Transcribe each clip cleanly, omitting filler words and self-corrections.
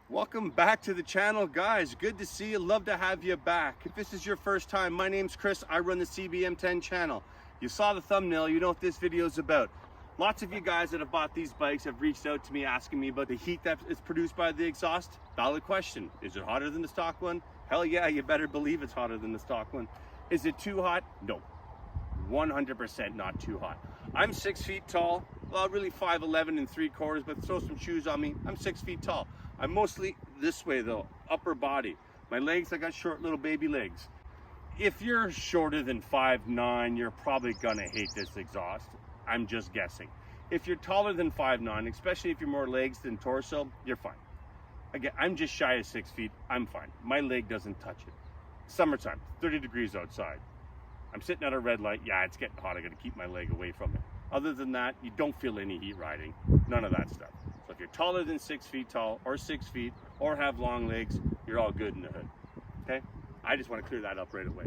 Welcome back to the channel, guys. Good to see you. Love to have you back. If this is your first time, my name's Chris. I run the CBM10 channel. You saw the thumbnail, you know what this video is about. Lots of you guys that have bought these bikes have reached out to me asking me about the heat that is produced by the exhaust. Valid question. Is it hotter than the stock one? Hell yeah, you better believe it's hotter than the stock one. Is it too hot? No. 100% not too hot. I'm 6 feet tall. Well, really 5'11" and 3/4, but throw some shoes on me. I'm 6 feet tall. I'm mostly this way though, upper body. My legs, I got short little baby legs. If you're shorter than 5'9", you're probably gonna hate this exhaust. I'm just guessing. If you're taller than 5'9", especially if you're more legs than torso, you're fine. Again, I'm just shy of 6 feet. I'm fine. My leg doesn't touch it. Summertime, 30 degrees outside. I'm sitting at a red light. Yeah, it's getting hot. I gotta keep my leg away from it. Other than that, you don't feel any heat riding. None of that stuff. So if you're taller than 6 feet tall, or 6 feet, or have long legs, you're all good in the hood. Okay? I just want to clear that up right away.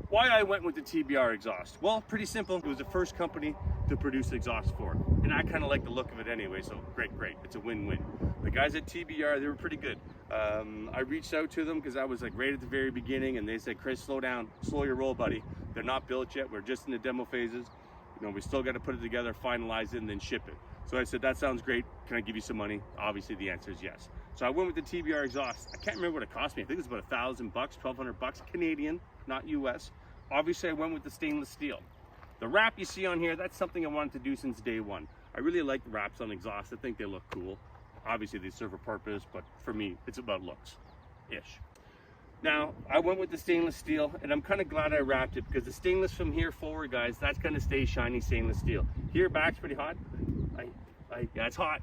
Why I went with the TBR exhaust? Well, pretty simple. It was the first company to produce exhaust for it. And I kind of like the look of it anyway, so great. It's a win-win. The guys at TBR, they were pretty good. I reached out to them because I was like right at the very beginning, and they said, Chris, slow down, slow your roll, buddy. They're not built yet. We're just in the demo phases. You know, we still got to put it together, finalize it, and then ship it. So I said, that sounds great. Can I give you some money? Obviously, the answer is yes. So I went with the TBR exhaust. I can't remember what it cost me. I think it was about $1,000, $1,200 Canadian, not US. Obviously, I went with the stainless steel. The wrap you see on here, that's something I wanted to do since day one. I really like the wraps on exhaust. I think they look cool. Obviously, they serve a purpose, but for me, it's about looks-ish. Now, I went with the stainless steel, and I'm kind of glad I wrapped it because the stainless from here forward, guys, that's going to stay shiny stainless steel. Here, back's pretty hot. Yeah, it's hot.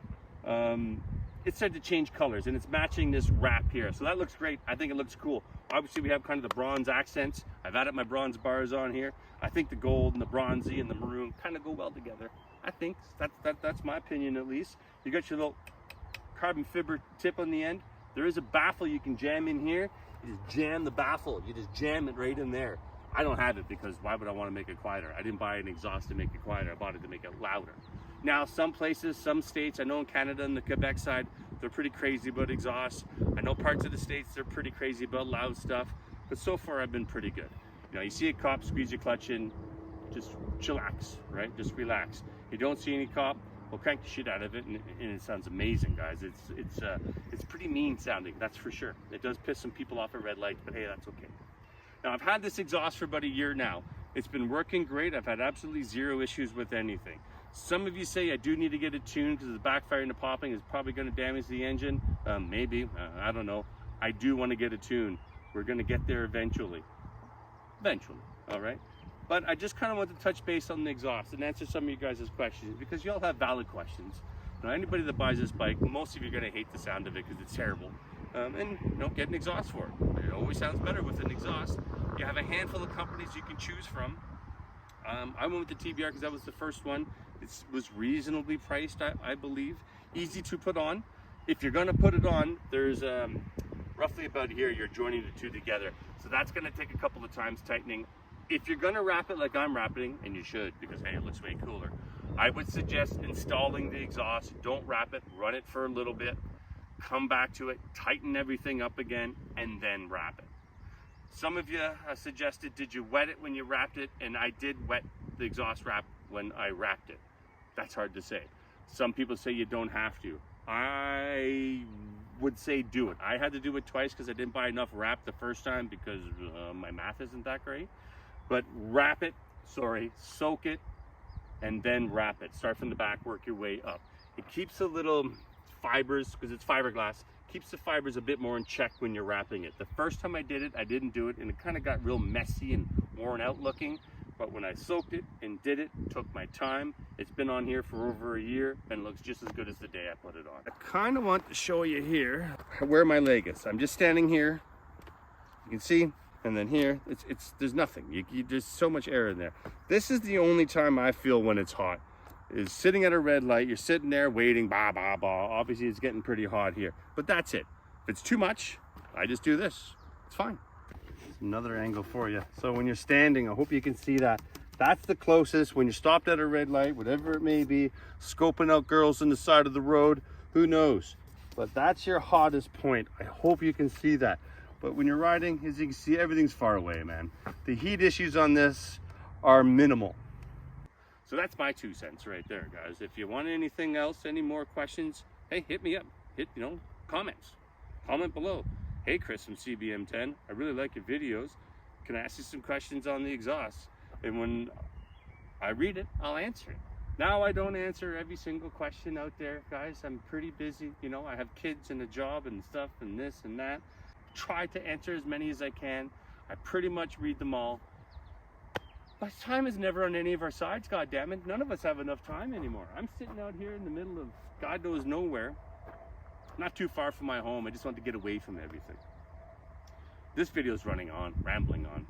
It started to change colors, and it's matching this wrap here. So that looks great. I think it looks cool. Obviously, we have kind of the bronze accents. I've added my bronze bars on here. I think the gold and the bronzy and the maroon kind of go well together. I think that's my opinion, at least. You got your little carbon fiber tip on the end. There is a baffle you can jam in here. You just jam the baffle. You just jam it right in there. I don't have it because why would I want to make it quieter? I didn't buy an exhaust to make it quieter. I bought it to make it louder. Now, some places, some states, I know in Canada and the Quebec side, they're pretty crazy about exhaust. I know parts of the states, they're pretty crazy about loud stuff. But so far, I've been pretty good. You know, you see a cop, squeeze your clutch in, just chillax, right? Just relax. You don't see any cop, well, crank the shit out of it, and it sounds amazing, guys. It's pretty mean sounding, that's for sure. It does piss some people off at red lights, but hey, that's okay. Now, I've had this exhaust for about a year now. It's been working great. I've had absolutely zero issues with anything. Some of you say I do need to get it tuned because the backfiring and the popping is probably going to damage the engine. Maybe, I don't know. I do want to get it tuned. We're going to get there eventually. All right? But I just kind of want to touch base on the exhaust and answer some of you guys' questions because you all have valid questions. Now, anybody that buys this bike, most of you are going to hate the sound of it because it's terrible. And you know, get an exhaust for it. It always sounds better with an exhaust. You have a handful of companies you can choose from. I went with the TBR because that was the first one. It was reasonably priced, I believe. Easy to put on. If you're going to put it on, there's roughly about here, you're joining the two together. So that's going to take a couple of times tightening. If you're going to wrap it like I'm wrapping, and you should because, hey, it looks way cooler, I would suggest installing the exhaust. Don't wrap it, run it for a little bit, come back to it, tighten everything up again, and then wrap it. Some of you suggested, did you wet it when you wrapped it? And I did wet the exhaust wrap when I wrapped it. That's hard to say. Some people say you don't have to. I would say do it. I had to do it twice because I didn't buy enough wrap the first time because my math isn't that great. But wrap it, soak it, and then wrap it. Start from the back, work your way up. It keeps the little fibers, because it's fiberglass, keeps the fibers a bit more in check when you're wrapping it. The first time I did it, I didn't do it, and it kind of got real messy and worn out looking. But when I soaked it and did it, took my time. It's been on here for over a year and looks just as good as the day I put it on. I kind of want to show you here where my leg is. I'm just standing here. You can see, and then here, there's nothing. There's so much air in there. This is the only time I feel when it's hot, is sitting at a red light. You're sitting there waiting, bah, bah, bah. Obviously, it's getting pretty hot here, but that's it. If it's too much, I just do this. It's fine. Another angle for you. So when you're standing, I hope you can see that. That's the closest. When you're stopped at a red light, whatever it may be, scoping out girls on the side of the road, who knows? but that's your hottest point. I hope you can see that. But when you're riding, as you can see, everything's far away, man. The heat issues on this are minimal. So that's my 2 cents right there, guys. If you want anything else, any more questions, hey, hit me up. Hit, comments. Comment below. Hey, Chris from CBM10, I really like your videos. Can I ask you some questions on the exhaust? And when I read it, I'll answer it. Now I don't answer every single question out there, guys. I'm pretty busy. I have kids and a job and stuff and this and that. Try to answer as many as I can. I pretty much read them all. But time is never on any of our sides, God damn it. None of us have enough time anymore. I'm sitting out here in the middle of God knows nowhere. Not too far from my home. I just want to get away from everything. This video is running on, rambling on.